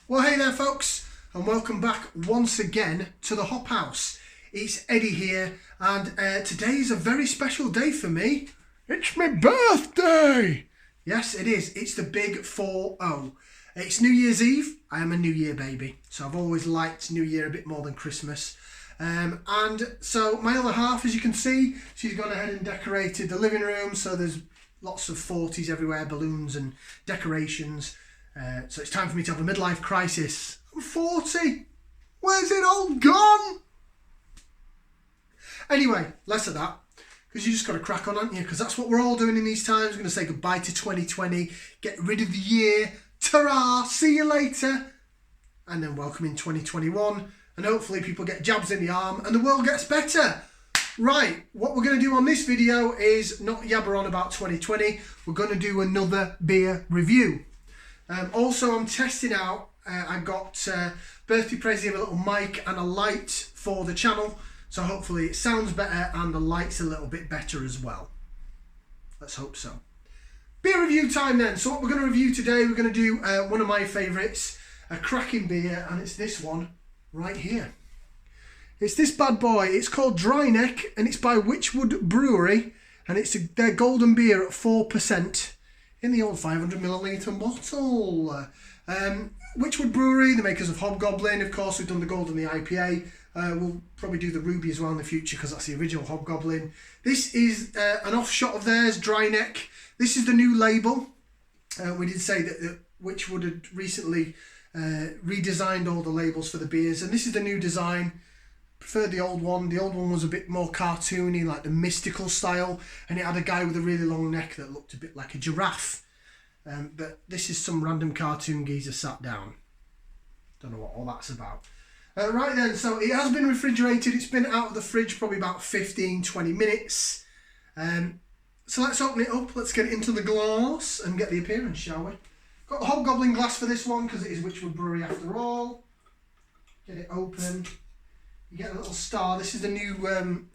Well, hey there folks, and welcome back once again to the Hop House. It's Eddie here, and today is a very special day for me. It's my birthday! Yes, it is. It's the big 4-0. It's New Year's Eve. I am a New Year baby, so I've always liked New Year a bit more than Christmas. And so my other half, as you can see, she's gone ahead and decorated the living room, so there's lots of 40s everywhere, balloons and decorations. So it's time for me to have a midlife crisis. I'm 40. Where's it all gone? Anyway, less of that, because you just got to crack on, haven't you? Because that's what we're all doing in these times. We're going to say goodbye to 2020, get rid of the year, ta-ra, see you later, and then welcome in 2021, and hopefully people get jabs in the arm and the world gets better. Right, what we're going to do on this video is not yabber on about 2020. We're going to do another beer review. Also, I'm testing out, I've got birthday present, a little mic and a light for the channel, so hopefully it sounds better and the light's a little bit better as well. Let's hope so. Beer review time then. So what we're going to review today, we're going to do one of my favourites, a cracking beer, and it's this one right here. It's this bad boy. It's called Dryneck and it's by Wychwood Brewery, and it's their golden beer at 4%. In the old 500ml bottle. Wychwood Brewery, the makers of Hobgoblin. Of course, we've done the Gold and the IPA. We'll probably do the Ruby as well in the future because that's the original Hobgoblin. This is an off-shot of theirs, Dryneck. This is the new label. We did say that Wychwood had recently redesigned all the labels for the beers, and this is the new design. Preferred the old one. The old one was a bit more cartoony, like the mystical style, and it had a guy with a really long neck that looked a bit like a giraffe. But this is some random cartoon geezer sat down. Don't know what all that's about. Right then, so it has been refrigerated. It's been out of the fridge probably about 15-20 minutes. So let's open it up. Let's get it into the glass and get the appearance, shall we? Got the Hobgoblin glass for this one because it is Wychwood Brewery after all. Get it open. You get a little star. This is the new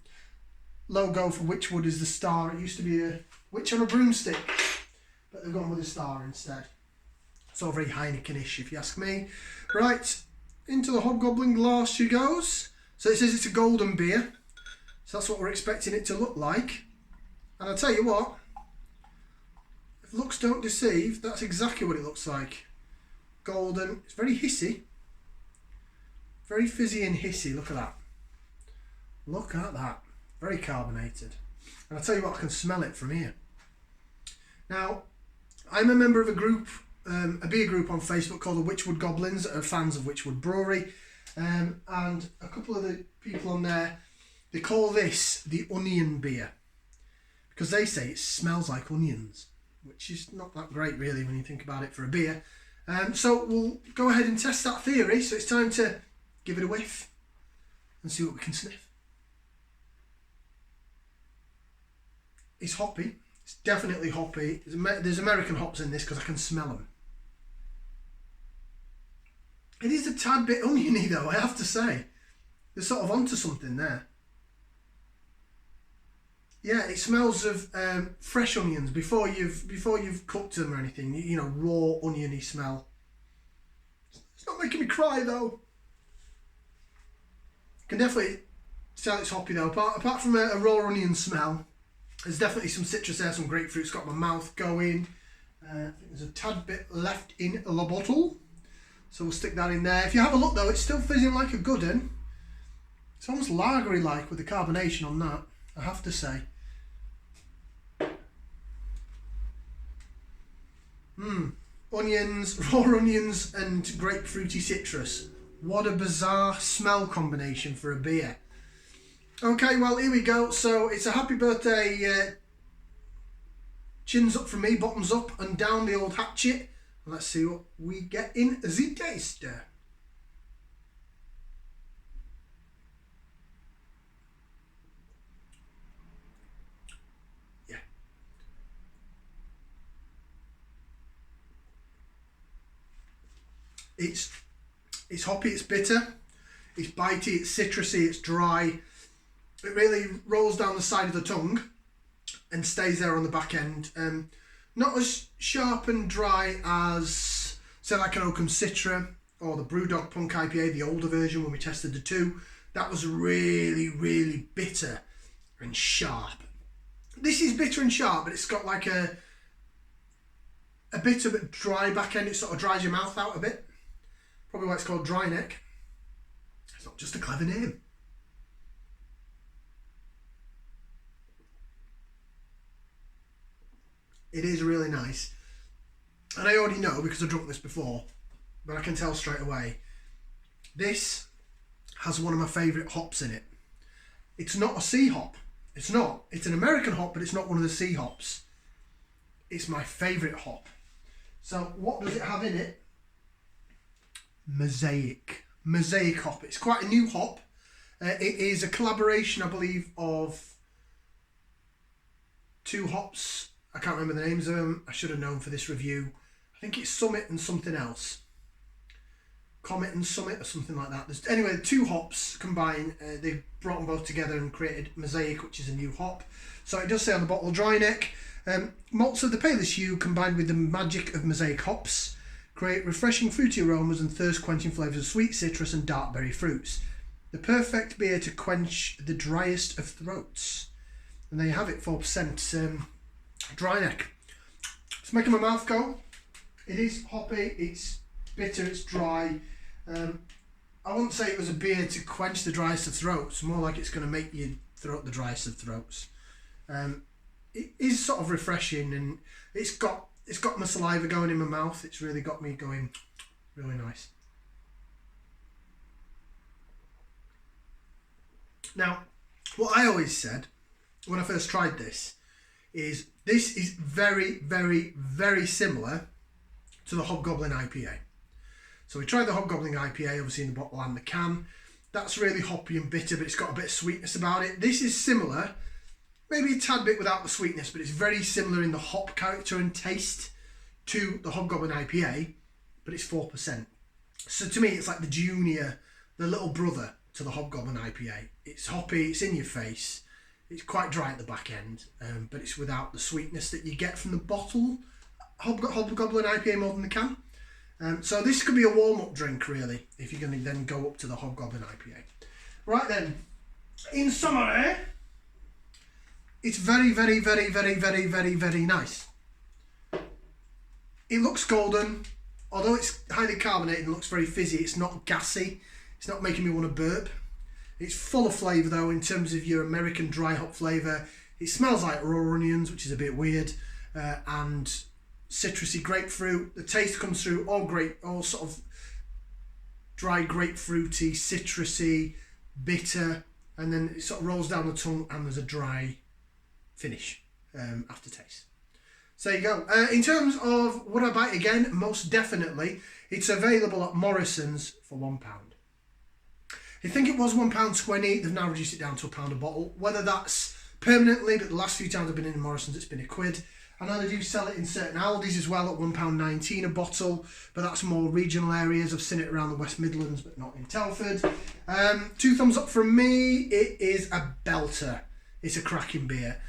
logo for Wychwood, is the star. It used to be a witch on a broomstick, but they've gone with a star instead. It's all very Heineken-ish, if you ask me. Right, into the Hobgoblin glass she goes. So it says it's a golden beer. So that's what we're expecting it to look like. And I'll tell you what, if looks don't deceive, that's exactly what it looks like. Golden. It's very hissy. Very fizzy and hissy, look at that. Look at that. Very carbonated. And I'll tell you what, I can smell it from here. Now, I'm a member of a group, a beer group on Facebook called the Wychwood Goblins, that are fans of Wychwood Brewery. And a couple of the people on there, they call this the onion beer. Because they say it smells like onions, which is not that great really when you think about it for a beer. So we'll go ahead and test that theory. So it's time to give it a whiff and see what we can sniff. It's hoppy. It's definitely hoppy. There's American hops in this because I can smell them. It is a tad bit oniony though, I have to say. They're sort of onto something there. Yeah, it smells of fresh onions before you've cooked them or anything. You know, raw oniony smell. It's not making me cry though. Can definitely tell it's hoppy though. Apart from a raw onion smell, there's definitely some citrus there, some grapefruit. It's got my mouth going. I think there's a tad bit left in the bottle, so we'll stick that in there. If you have a look though, it's still fizzing like a good one. It's almost lagery like with the carbonation on that, I have to say. Onions, raw onions and grapefruity citrus. What a bizarre smell combination for a beer. Okay, well, here we go. So it's a happy birthday, chins up from me, bottoms up, and down the old hatchet. Let's see what we get in the taster. Yeah. It's hoppy, it's bitter, it's bitey, it's citrusy, it's dry. It really rolls down the side of the tongue and stays there on the back end. Not as sharp and dry as, say, like an Oakham Citra or the Brewdog Punk IPA, the older version when we tested the two, that was really, really bitter and sharp. This is bitter and sharp, but it's got like a bitter but dry back end. It sort of dries your mouth out a bit. Probably why it's called Dryneck. It's not just a clever name. It is really nice. And I already know because I've drunk this before, but I can tell straight away. This has one of my favourite hops in it. It's not a C hop. It's not. It's an American hop, but it's not one of the C hops. It's my favourite hop. So what does it have in it? Mosaic. Mosaic hop. It's quite a new hop. It is a collaboration, I believe, of two hops. I can't remember the names of them. I should have known for this review. I think it's Summit and something else. Comet and Summit or something like that. Anyway, two hops combined. They brought them both together and created Mosaic, which is a new hop. So it does say on the bottle, Dryneck. Malts of the palest hue combined with the magic of Mosaic hops create refreshing fruity aromas and thirst-quenching flavours of sweet citrus and dark berry fruits. The perfect beer to quench the driest of throats. And there you have it, 4%. Dryneck. It's making my mouth go. It is hoppy, it's bitter, it's dry. I wouldn't say it was a beer to quench the driest of throats, more like it's going to make you throat the driest of throats. It is sort of refreshing, and it's got my saliva going in my mouth. It's really got me going really nice. Now, what I always said when I first tried this is very, very, very similar to the Hobgoblin IPA. So we tried the Hobgoblin IPA, obviously in the bottle and the can. That's really hoppy and bitter, but it's got a bit of sweetness about it. This is similar, maybe a tad bit without the sweetness, but it's very similar in the hop character and taste to the Hobgoblin IPA, but it's 4%. So to me, it's like the little brother to the Hobgoblin IPA. It's hoppy, it's in your face, it's quite dry at the back end, but it's without the sweetness that you get from the bottle Hobgoblin IPA more than the can. So this could be a warm-up drink, really, if you're going to then go up to the Hobgoblin IPA. Right then, in summary, it's very, very, very, very, very, very, very nice. It looks golden, although it's highly carbonated and looks very fizzy. It's not gassy. It's not making me want to burp. It's full of flavour, though, in terms of your American dry hop flavour. It smells like raw onions, which is a bit weird, and citrusy grapefruit. The taste comes through all sort of dry grapefruity, citrusy, bitter, and then it sort of rolls down the tongue and there's a dry finish aftertaste. So there you go. In terms of would I buy it again, most definitely. It's available at Morrisons for £1. I think it was £1.20. They've now reduced it down to £1 a bottle. Whether that's permanently, but the last few times I've been in Morrisons, it's been £1. I know they do sell it in certain Aldis as well at £1.19 a bottle, but that's more regional areas. I've seen it around the West Midlands, but not in Telford. 2 thumbs up from me. It is a belter. It's a cracking beer.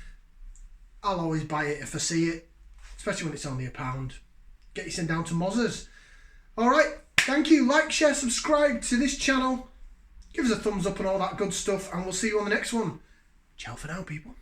I'll always buy it if I see it, especially when it's only £1. Get you sent down to Mosaic. All right, thank you. Like, share, subscribe to this channel. Give us a thumbs up and all that good stuff, and we'll see you on the next one. Ciao for now, people.